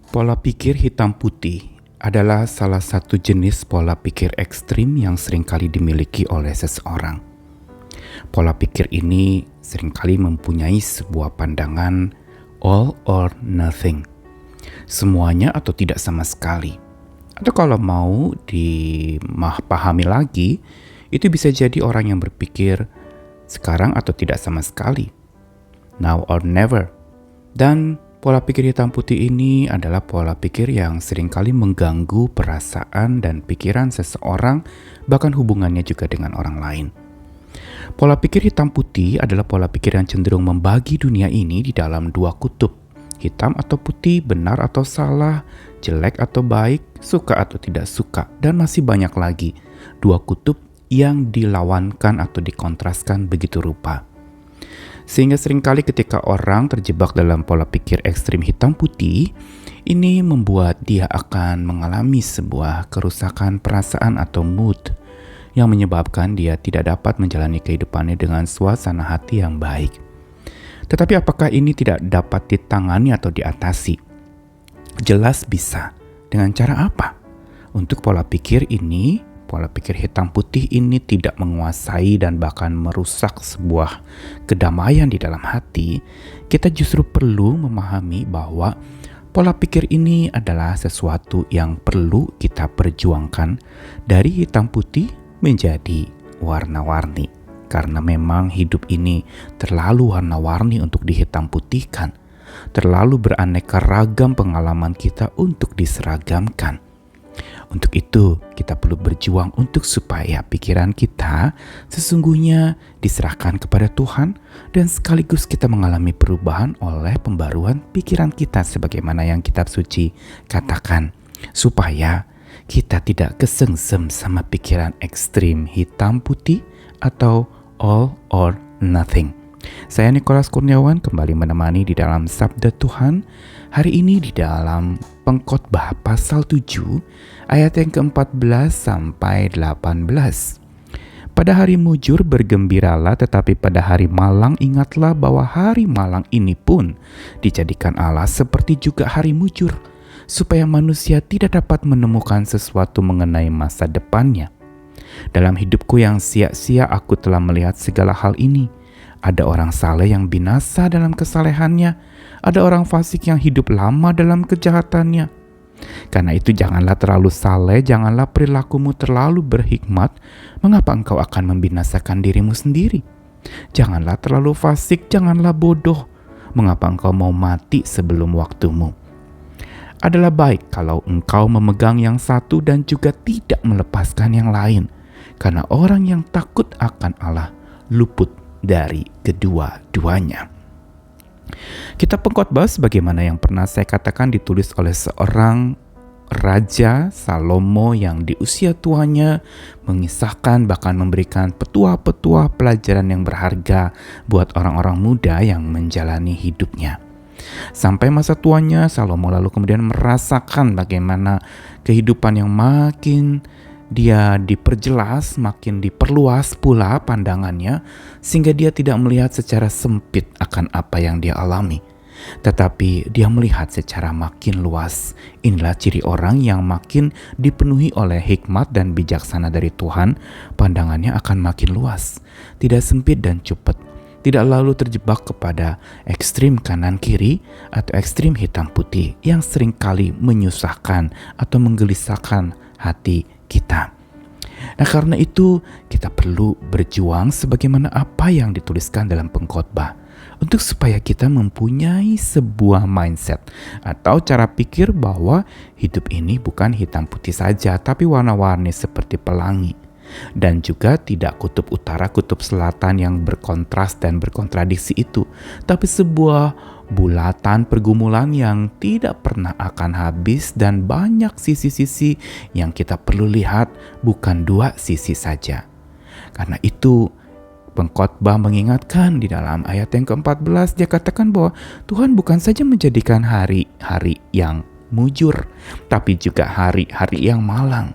Pola pikir hitam putih adalah salah satu jenis pola pikir ekstrim yang seringkali dimiliki oleh seseorang. Pola pikir ini seringkali mempunyai sebuah pandangan all or nothing. Semuanya atau tidak sama sekali. Atau kalau mau dipahami lagi, itu bisa jadi orang yang berpikir sekarang atau tidak sama sekali. Now or never. Dan pola pikir hitam putih ini adalah pola pikir yang seringkali mengganggu perasaan dan pikiran seseorang, bahkan hubungannya juga dengan orang lain. Pola pikir hitam putih adalah pola pikir yang cenderung membagi dunia ini di dalam dua kutub, hitam atau putih, benar atau salah, jelek atau baik, suka atau tidak suka, dan masih banyak lagi, dua kutub yang dilawankan atau dikontraskan begitu rupa. Sehingga seringkali ketika orang terjebak dalam pola pikir ekstrim hitam putih, ini membuat dia akan mengalami sebuah kerusakan perasaan atau mood yang menyebabkan dia tidak dapat menjalani kehidupannya dengan suasana hati yang baik. Tetapi apakah ini tidak dapat ditangani atau diatasi? Jelas bisa. Dengan cara apa? Untuk pola pikir hitam putih ini tidak menguasai dan bahkan merusak sebuah kedamaian di dalam hati, kita justru perlu memahami bahwa pola pikir ini adalah sesuatu yang perlu kita perjuangkan dari hitam putih menjadi warna-warni. Karena memang hidup ini terlalu warna-warni untuk dihitam putihkan, terlalu beraneka ragam pengalaman kita untuk diseragamkan. Untuk itu, kita perlu berjuang untuk supaya pikiran kita sesungguhnya diserahkan kepada Tuhan dan sekaligus kita mengalami perubahan oleh pembaruan pikiran kita sebagaimana yang kitab suci katakan, supaya kita tidak kesengsem sama pikiran ekstrim hitam putih atau all or nothing. Saya Nikolas Kurniawan kembali menemani di dalam Sabda Tuhan hari ini di dalam Pengkhotbah pasal 7 ayat yang ke-14 sampai 18. Pada hari mujur bergembiralah, tetapi pada hari malang ingatlah bahwa hari malang ini pun dijadikan Allah seperti juga hari mujur, supaya manusia tidak dapat menemukan sesuatu mengenai masa depannya. Dalam hidupku yang sia-sia aku telah melihat segala hal ini. Ada orang saleh yang binasa dalam kesalehannya, ada orang fasik yang hidup lama dalam kejahatannya. Karena itu janganlah terlalu saleh, janganlah perilakumu terlalu berhikmat, mengapa engkau akan membinasakan dirimu sendiri? Janganlah terlalu fasik, janganlah bodoh, mengapa engkau mau mati sebelum waktumu? Adalah baik kalau engkau memegang yang satu dan juga tidak melepaskan yang lain, karena orang yang takut akan Allah luput dari kedua-duanya. Kitab Pengkhotbah sebagaimana yang pernah saya katakan ditulis oleh seorang Raja Salomo yang di usia tuanya mengisahkan bahkan memberikan petua-petua pelajaran yang berharga buat orang-orang muda yang menjalani hidupnya. Sampai masa tuanya Salomo lalu kemudian merasakan bagaimana kehidupan yang makin dia diperjelas, makin diperluas pula pandangannya, sehingga dia tidak melihat secara sempit akan apa yang dia alami, tetapi dia melihat secara makin luas. Inilah ciri orang yang makin dipenuhi oleh hikmat dan bijaksana dari Tuhan, pandangannya akan makin luas, tidak sempit dan cepat, tidak lalu terjebak kepada ekstrim kanan kiri atau ekstrim hitam putih yang seringkali menyusahkan atau menggelisahkan hati kita. Nah, karena itu kita perlu berjuang sebagaimana apa yang dituliskan dalam pengkhotbah untuk supaya kita mempunyai sebuah mindset atau cara pikir bahwa hidup ini bukan hitam putih saja, tapi warna-warni seperti pelangi. Dan juga tidak kutub utara, kutub selatan yang berkontras dan berkontradiksi itu, tapi sebuah bulatan pergumulan yang tidak pernah akan habis dan banyak sisi-sisi yang kita perlu lihat, bukan dua sisi saja. Karena itu Pengkhotbah mengingatkan di dalam ayat yang ke-14, dia katakan bahwa Tuhan bukan saja menjadikan hari-hari yang mujur, tapi juga hari-hari yang malang.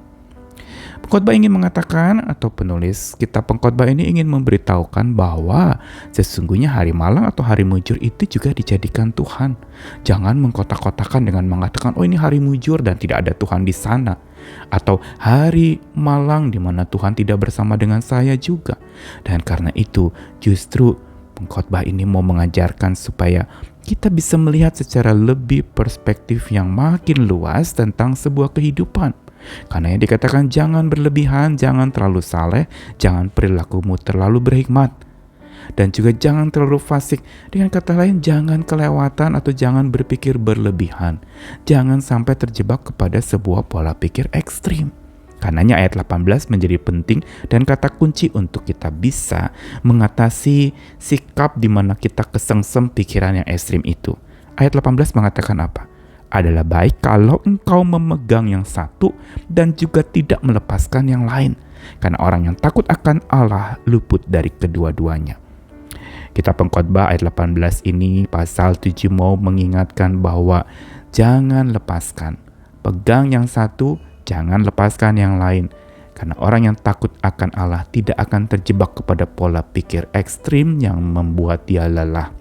Pengkhotbah ingin mengatakan atau penulis kitab Pengkhotbah ini ingin memberitahukan bahwa sesungguhnya hari malang atau hari mujur itu juga dijadikan Tuhan. Jangan mengkotak-kotakan dengan mengatakan, oh ini hari mujur dan tidak ada Tuhan di sana. Atau hari malang di mana Tuhan tidak bersama dengan saya juga. Dan karena itu justru Pengkhotbah ini mau mengajarkan supaya kita bisa melihat secara lebih perspektif yang makin luas tentang sebuah kehidupan. Karena yang dikatakan jangan berlebihan, jangan terlalu saleh, jangan perilakumu terlalu berhikmat. Dan juga jangan terlalu fasik. Dengan kata lain, jangan kelewatan atau jangan berpikir berlebihan. Jangan sampai terjebak kepada sebuah pola pikir ekstrim. Karenanya ayat 18 menjadi penting dan kata kunci untuk kita bisa mengatasi sikap di mana kita kesengsem pikiran yang ekstrim itu. Ayat 18 mengatakan apa? Adalah baik kalau engkau memegang yang satu dan juga tidak melepaskan yang lain. Karena orang yang takut akan Allah luput dari kedua-duanya. Kitab Pengkhotbah ayat 18 ini pasal 7 mau mengingatkan bahwa jangan lepaskan. Pegang yang satu, jangan lepaskan yang lain. Karena orang yang takut akan Allah tidak akan terjebak kepada pola pikir ekstrim yang membuat dia lelah.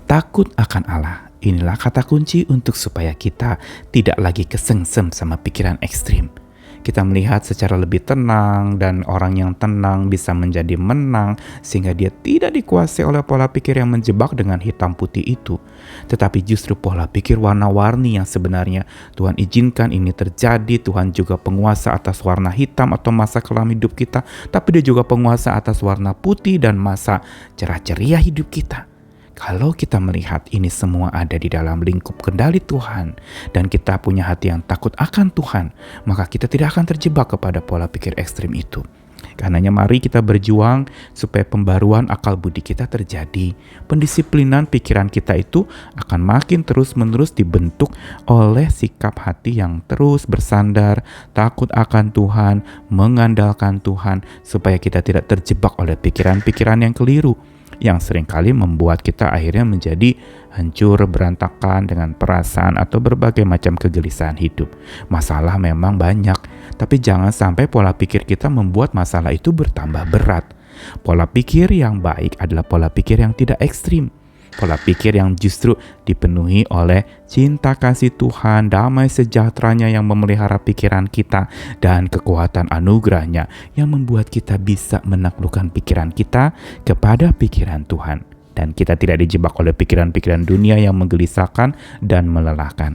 Takut akan Allah. Inilah kata kunci untuk supaya kita tidak lagi kesengsem sama pikiran ekstrim. Kita melihat secara lebih tenang dan orang yang tenang bisa menjadi menang sehingga dia tidak dikuasai oleh pola pikir yang menjebak dengan hitam putih itu. Tetapi justru pola pikir warna-warni yang sebenarnya Tuhan izinkan ini terjadi. Tuhan juga penguasa atas warna hitam atau masa kelam hidup kita, tapi dia juga penguasa atas warna putih dan masa cerah ceria hidup kita. Kalau kita melihat ini semua ada di dalam lingkup kendali Tuhan dan kita punya hati yang takut akan Tuhan, maka kita tidak akan terjebak kepada pola pikir ekstrim itu. Karenanya mari kita berjuang supaya pembaruan akal budi kita terjadi. Pendisiplinan pikiran kita itu akan makin terus-menerus dibentuk oleh sikap hati yang terus bersandar, takut akan Tuhan, mengandalkan Tuhan, supaya kita tidak terjebak oleh pikiran-pikiran yang keliru, yang seringkali membuat kita akhirnya menjadi hancur berantakan dengan perasaan atau berbagai macam kegelisahan hidup. Masalah memang banyak, tapi jangan sampai pola pikir kita membuat masalah itu bertambah berat. Pola pikir yang baik adalah pola pikir yang tidak ekstrim. Pola pikir yang justru dipenuhi oleh cinta kasih Tuhan, damai sejahteranya yang memelihara pikiran kita, dan kekuatan anugerahnya yang membuat kita bisa menaklukkan pikiran kita kepada pikiran Tuhan. Dan kita tidak dijebak oleh pikiran-pikiran dunia yang menggelisahkan dan melelahkan.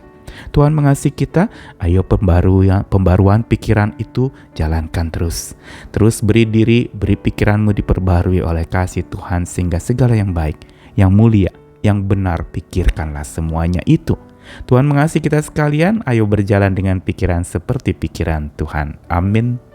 Tuhan mengasihi kita, ayo pembaruan pikiran itu jalankan terus. Terus beri pikiranmu diperbarui oleh kasih Tuhan sehingga segala yang baik, yang mulia, yang benar pikirkanlah semuanya itu. Tuhan mengasihi kita sekalian, ayo berjalan dengan pikiran seperti pikiran Tuhan. Amin.